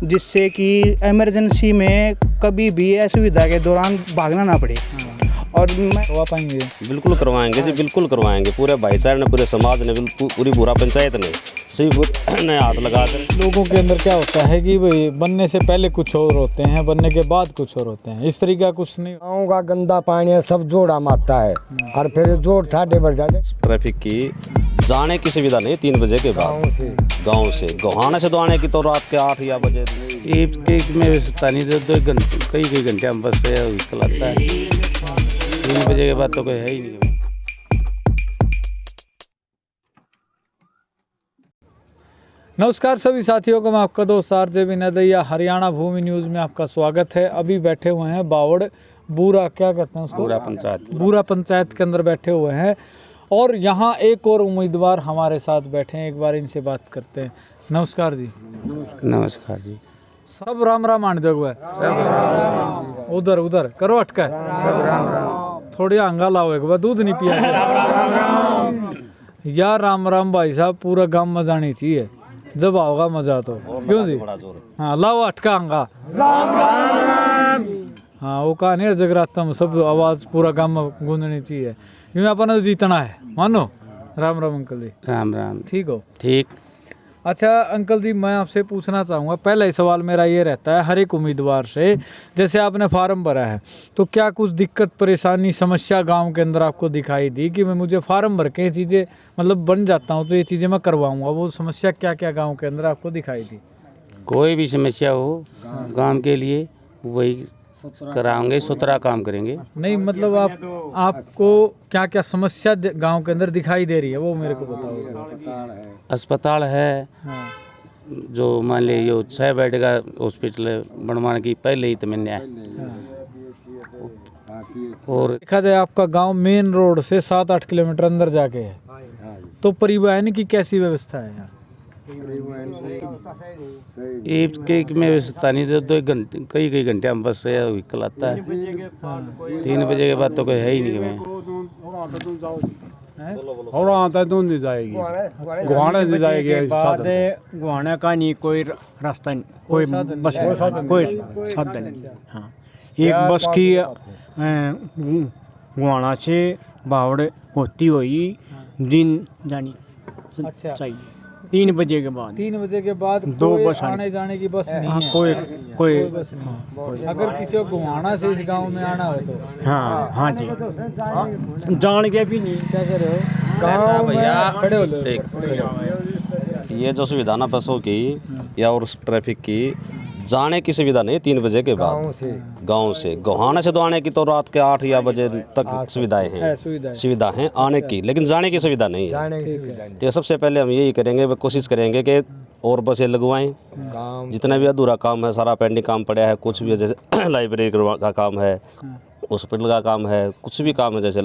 जिससे कि इमरजेंसी में कभी भी असुविधा के दौरान भागना ना पड़े। और मैं करवा पाएंगे? बिल्कुल करवाएंगे जी, बिल्कुल करवाएंगे। पूरे भाईचारे ने, पूरे समाज ने, पूरी पूरा पंचायत ने सभी ने हाथ लगा कर। लोगों के अंदर क्या होता है कि भाई बनने से पहले कुछ और होते हैं, बनने के बाद कुछ और होते हैं, इस तरीका कुछ नहीं। गाँव का गंदा पानी है, सब जोड़ा मारता है और फिर जोड़ ठाडे बढ़ जाते। ट्रैफिक की जाने की सुविधा नहीं 3 बजे के बाद गाँव से। गोहाना से तो आने की तो रात के 8 या बजे एक में व्यवस्था नहीं, 2 घंटे कई घंटे हम बस से व्हीकल आता है। 3 बजे के बाद तो कोई है ही नहीं। नमस्कार सभी साथियों को, मैं आपका दोस्त आरजे विनय दैया, हरियाणा भूमि न्यूज़ में आपका स्वागत है। अभी बैठे हुए हैं बावड़ बूरा, क्या कहते हैं उसको, बूरा पंचायत के अंदर बैठे हुए हैं। और यहाँ एक और उम्मीदवार हमारे साथ बैठे हैं, एक बार इनसे बात करते हैं। नमस्कार जी। नमस्कार जी। सब राम राम आने दोगे? उधर उधर करो अटका, सब राम राम। थोड़ी आंगा लाओ, एक बार दूध नहीं पिया यार। राम राम भाई साहब, पूरा गांव में जानी चाहिए जब आओगा मजा तो, क्यों जी? हाँ लाओ अटका आंगा। हाँ वो कहानी है जगराता में सब आवाज पूरा गांव में गूंजनी चाहिए, क्योंकि अपन तो जीतना है, मानो। राम राम अंकल जी। राम राम। ठीक हो? ठीक। अच्छा अंकल जी, मैं आपसे पूछना चाहूँगा, पहला ही सवाल मेरा ये रहता है हर एक उम्मीदवार से, जैसे आपने फार्म भरा है तो क्या कुछ दिक्कत परेशानी समस्या गांव के अंदर आपको दिखाई दी कि मैं मुझे फार्म भर के चीज़ें मतलब बन जाता हूँ तो ये चीज़ें मैं करवाऊँगा? वो समस्या क्या क्या गाँव के अंदर आपको दिखाई दी? कोई भी समस्या हो गांव के लिए वही कराएंगे, सुथरा काम करेंगे। नहीं मतलब आपको क्या क्या समस्या गांव के अंदर दिखाई दे रही है वो मेरे को बताओ। अस्पताल है, हाँ। जो मान ली यो 6 बेड का हॉस्पिटल बनवाने की पहले ही तमन्ना है। और देखा जाए आपका गांव मेन रोड से 7-8 किलोमीटर अंदर जाके है, तो परिवहन की कैसी व्यवस्था है यहाँ? एक में व्यवस्था नहीं, 2 घंटे कई घंटे हम बस से व्हीकल आता है। 3 बजे के बाद तो कोई है ही नहीं। और आता तो नहीं जाएगी, गुहाना नहीं जाएगी। गुहाना का नहीं कोई रास्ता नहीं, कोई बस कोई साधन नहीं। हाँ एक बस की गुहाना से बावड़ होती हुई दिन जानी चाहिए 3 बजे के बाद। 3 बजे के बाद 2 कोई बस आने जाने की बस नहीं है? कोई बस नहीं। अगर किसी को घुमाना से इस गांव में आना हो तो? हाँ जी, जान के भी नहीं। क्या कर रहे हो? ऐसा भैया खड़े हो लो। ये जो सुविधा ना बसों की या और ट्रैफिक की जाने की सुविधा नहीं 3 बजे के बाद गांव से। गोहाना से तो आने की तो रात के 8 या बजे तक सुविधाएं हैं, सुविधा हैं आने की, लेकिन जाने की सुविधा नहीं है। तो सबसे पहले हम यही करेंगे, कोशिश करेंगे कि और बसें लगवाएं। जितना भी अधूरा काम है, सारा पेंडिंग काम पड़ा है, कुछ भी जैसे लाइब्रेरी का काम है, हॉस्पिटल का काम है, कुछ भी काम है, जैसे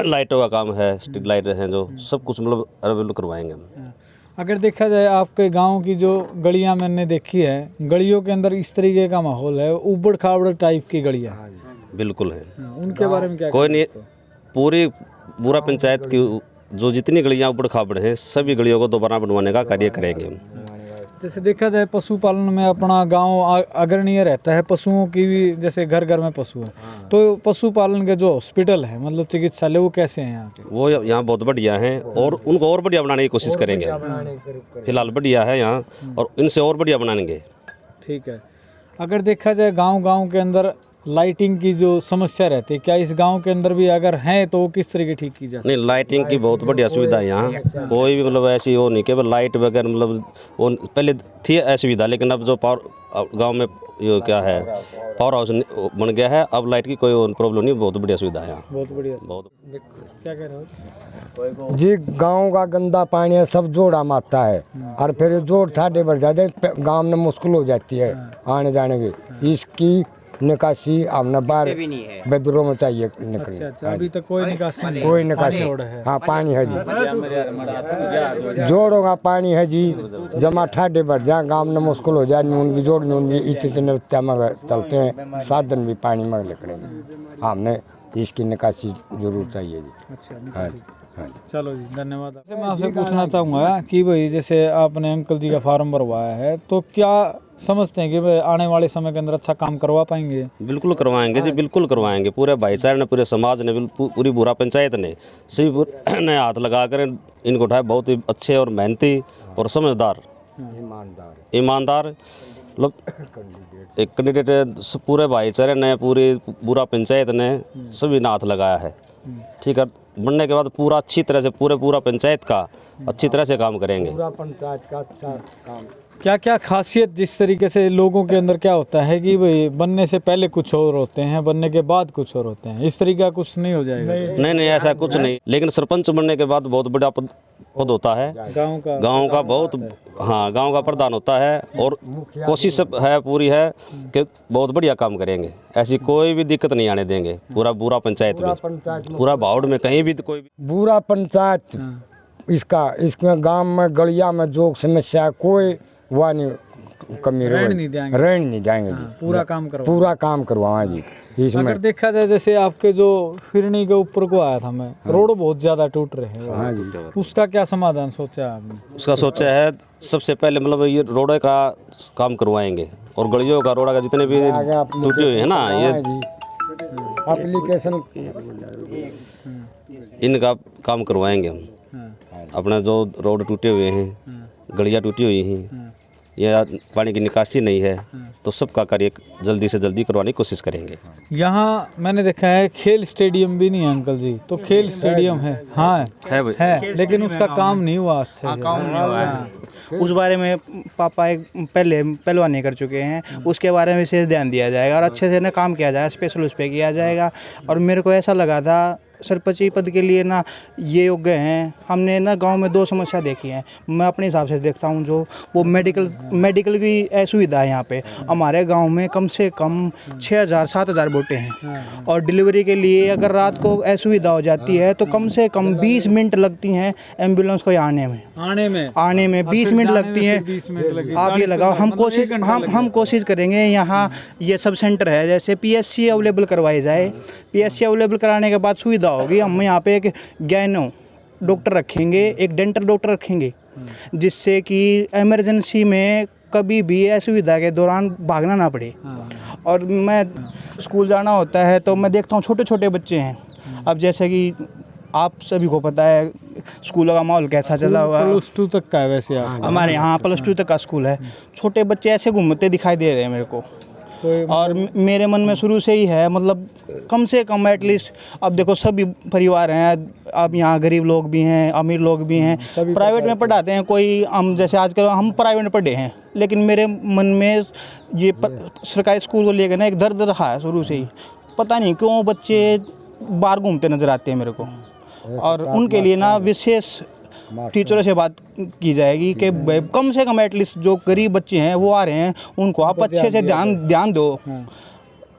लाइटों का काम है, स्ट्रीट लाइट हैं, जो सब कुछ मतलब अवेलेबल करवाएंगे हम। अगर देखा जाए आपके गांव की जो गलियां मैंने देखी है, गलियों के अंदर इस तरीके का माहौल है, उबड़ खाबड़ टाइप की गलियां बिल्कुल है। उनके बारे में क्या कोई नहीं, पूरी बूरा पंचायत की जो जितनी गलियां उबड़ खाबड़ हैं सभी गलियों को दोबारा बनवाने का कार्य करेंगे हम। जैसे देखा जाए पशुपालन में अपना गांव अग्रणीय रहता है, पशुओं की भी जैसे घर घर में पशु है, तो पशुपालन के जो हॉस्पिटल है मतलब चिकित्सालय वो कैसे हैं यहाँ के? वो यहाँ बहुत बढ़िया हैं और उनको और बढ़िया बनाने की कोशिश करेंगे। फिलहाल बढ़िया है यहाँ और इनसे और बढ़िया बनाएंगे। ठीक है। अगर देखा जाए गांव के अंदर लाइटिंग की जो समस्या रहती है, क्या इस गांव के अंदर भी अगर है तो वो किस तरीके ठीक की जाए? नहीं, लाइटिंग की बहुत बढ़िया सुविधा है यहाँ। कोई भी मतलब ऐसी वो नहीं केवल लाइट वगैरह, मतलब वो पहले थी असुविधा, लेकिन अब जो पावर गांव में ये क्या है पावर हाउस बन गया है, अब लाइट की कोई प्रॉब्लम नहीं, बहुत बढ़िया सुविधा है यहाँ। बहुत बढ़िया। बहुत। क्या कह रहे हो जी? गांव का गंदा पानी है, सब जोड़ा मारता है और फिर जोड़ ठाडे बढ़ जाते, गांव में मुश्किल हो जाती है आने जाने की। इसकी निकासी हमने बाहर बेदरों में चाहिए निकलनी। अच्छा, अभी तक कोई निकासी नहीं? कोई निकासी। हाँ पानी है जी, जोड़ों का पानी है जी, जमा ठाडे बढ़ जाए, गांव में मुश्किल हो जाए, नून भी जोड़ नून भी इतने नृत्य में चलते हैं, साधन भी पानी में निकलेंगे। हमने इसकी निकासी जरूर चाहिए जी। अच्छा, हाँ। चलो जी, धन्यवाद। जैसे मैं आपसे पूछना चाहूँगा कि भाई जैसे आपने अंकल जी का फार्म भरवाया है, तो क्या समझते हैं कि भाई आने वाले समय के अंदर अच्छा काम करवा पाएंगे? बिल्कुल करवाएंगे जी, बिल्कुल करवाएंगे। पूरे भाईचारे ने, पूरे समाज ने, पूरी बुरा पंचायत ने, सभी ने हाथ लगाकर इनको उठाया। बहुत ही अच्छे और मेहनती और समझदार, ईमानदार मतलब एक कैंडिडेट पूरे भाईचारे ने, पूरी बुरा पंचायत ने सभी ने हाथ लगाया है। ठीक है, बनने के बाद पूरा अच्छी तरह से पूरा पंचायत का अच्छी तरह से काम करेंगे। पूरा पंचायत का अच्छा काम। क्या क्या खासियत, जिस तरीके से लोगों के अंदर क्या होता है कि भाई बनने से पहले कुछ और होते हैं, बनने के बाद कुछ और होते हैं, इस तरीके का कुछ नहीं हो जाएगा? नहीं, ऐसा कुछ नहीं। लेकिन सरपंच बनने के बाद बहुत बड़ा पद होता है गांव का बहुत, हाँ, गांव का प्रधान होता है। और कोशिश है पूरी है कि बहुत बढ़िया काम करेंगे, ऐसी कोई भी दिक्कत नहीं आने देंगे पूरा पंचायत में, पूरा भावड़ में कहीं भी कोई भी पूरा पंचायत इसमें गांव में गलिया में जो समस्या है कोई वह नहीं कमी रहने नहीं जाएंगे जी। पूरा काम करवाएं जी। इसमें अगर देखा जाए, जैसे आपके जो फिरनी के ऊपर को आया था मैं, रोड बहुत ज्यादा टूट रहे हैं। हाँ जी, उसका क्या समाधान सोचा है आपने? उसका सोचा है सबसे पहले मतलब ये रोड का काम करवाएंगे और गलियों का, रोड का जितने भी टूटे हुए हैं ना, ये एप्लीकेशन इनका काम करवाएंगे हम। अपना जो रोड टूटे हुए हैं, गलियाँ टूटी हुई हैं, या पानी की निकासी नहीं है, तो सबका कार्य जल्दी से जल्दी करवाने की कोशिश करेंगे। यहाँ मैंने देखा है खेल स्टेडियम भी नहीं है अंकल जी, तो खेल स्टेडियम है? हाँ है, लेकिन उसका काम नहीं हुआ अच्छा, काम नहीं हुआ है। उस बारे में पापा एक पहलवानी कर चुके हैं, उसके बारे में विशेष ध्यान दिया जाएगा और अच्छे से ना काम किया जाएगा, स्पेशल उस पर किया जाएगा। और मेरे को ऐसा लगा था सरपंची पद के लिए ना ये योग्य हैं। हमने ना गांव में 2 समस्या देखी हैं, मैं अपने हिसाब से देखता हूं, जो वो मेडिकल की असुविधा है। यहाँ पे हमारे गांव में कम से कम 6,000-7,000 बोटे हैं और डिलीवरी के लिए अगर रात को असुविधा हो जाती है तो कम से कम 20 मिनट लगती हैं एम्बुलेंस को आने में 20 मिनट लगती हैं। आप ये लगाओ, हम कोशिश करेंगे यहाँ ये सब सेंटर है, जैसे PSC अवेलेबल करवाई जाए। PSC अवेलेबल कराने के बाद सुविधा होगी, हम यहाँ पे एक गैनो डॉक्टर रखेंगे, एक डेंटल डॉक्टर रखेंगे, जिससे कि इमरजेंसी में कभी भी असुविधा के दौरान भागना ना पड़े। और मैं स्कूल जाना होता है तो मैं देखता हूँ छोटे छोटे बच्चे हैं। अब जैसे कि आप सभी को पता है स्कूलों का माहौल कैसा चला हुआ है। +2 तक का है वैसे हमारे यहाँ +2 तक का स्कूल है। छोटे बच्चे ऐसे घूमते दिखाई दे रहे हैं मेरे को, और मेरे मन में शुरू से ही है, मतलब कम से कम एटलीस्ट, अब देखो सभी परिवार हैं, अब यहाँ गरीब लोग भी हैं, अमीर लोग भी हैं, प्राइवेट में पढ़ाते हैं कोई। हम जैसे आजकल हम प्राइवेट में पढ़े हैं, लेकिन मेरे मन में ये सरकारी स्कूल को लेकर ना एक दर्द रहा है शुरू से ही। पता नहीं क्यों बच्चे बाहर घूमते नजर आते हैं मेरे को, और उनके लिए ना विशेष टीचरों से बात की जाएगी कि कम से कम एटलीस्ट जो गरीब बच्चे हैं वो आ रहे हैं, उनको आप अच्छे से ध्यान दो,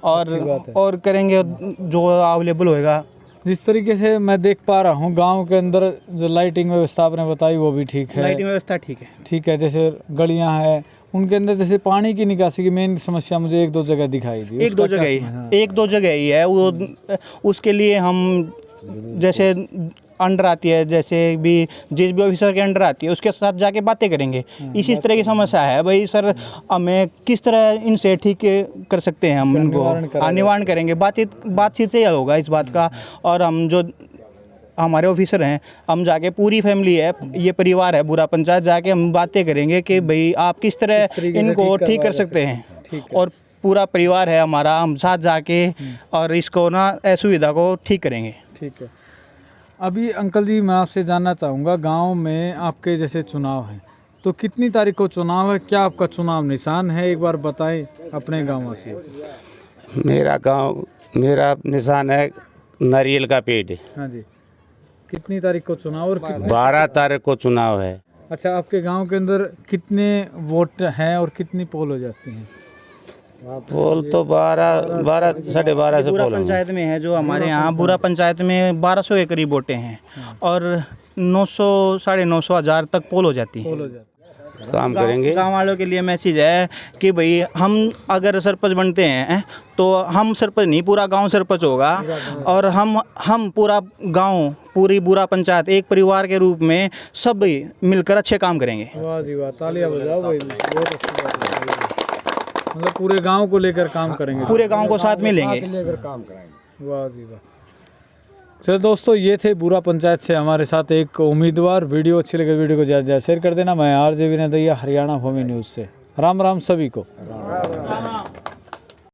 और करेंगे जो अवेलेबल होएगा। जिस तरीके से मैं देख पा रहा हूँ गांव के अंदर जो लाइटिंग व्यवस्था आपने बताई वो भी ठीक है, लाइटिंग व्यवस्था ठीक है। जैसे गलियाँ हैं उनके अंदर, जैसे पानी की निकासी की मेन समस्या मुझे 1-2 जगह दिखाई दी। 1-2 जगह ही है वो। उसके लिए हम जैसे अंडर आती है, जैसे भी जिस भी ऑफिसर के अंडर आती है उसके साथ जाके बातें करेंगे। इसी तरह की समस्या है भाई सर, हमें किस तरह इनसे ठीक कर सकते हैं, हम इनको निवारण करेंगे। बातचीत से हल होगा इस बात का। और हम जो हमारे ऑफिसर हैं, हम जाके पूरी फैमिली है, ये परिवार है पूरा पंचायत, जाके हम बातें करेंगे कि भाई आप किस तरह इनको ठीक कर सकते हैं। और पूरा परिवार है हमारा, हम साथ जाके और इसको ना असुविधा को ठीक करेंगे। ठीक है। अभी अंकल जी मैं आपसे जानना चाहूँगा, गांव में आपके जैसे चुनाव है तो कितनी तारीख को चुनाव है, क्या आपका चुनाव निशान है, एक बार बताएं अपने गाँव वासियों। मेरा निशान है नारियल का पेड़। हाँ जी। कितनी तारीख को चुनाव? और 12 तारीख को चुनाव है। अच्छा, आपके गांव के अंदर कितने वोट हैं और कितनी पोल हो जाती हैं? पोल तो 12 साढ़े 12 से पूरा पंचायत में है, जो हमारे यहाँ पूरा पंचायत में 1200 के करीब वोटें हैं और 900 साढ़े 900 हज़ार तक पोल हो जाती है। काम करेंगे। गाँव वालों के लिए मैसेज है कि भाई हम अगर सरपंच बनते हैं तो हम सरपंच नहीं, पूरा गांव सरपंच होगा, और हम पूरा गांव पूरी बूरा पंचायत एक परिवार के रूप में सब मिलकर अच्छे काम करेंगे। वाह जी वाह, तालियां बजाओ भाई, बहुत अच्छी बात है। मतलब पूरे गांव को लेकर काम करेंगे, पूरे गांव को साथ में लेंगे। लेकर काम कराएंगे। वाह जी वाह। चलो दोस्तों, ये थे बूरा पंचायत से हमारे साथ एक उम्मीदवार। वीडियो अच्छी लगे वीडियो को ज़्यादा शेयर कर देना। मैं RJ विनय दैया, हरियाणा भूमि न्यूज़ से। राम राम सभी को।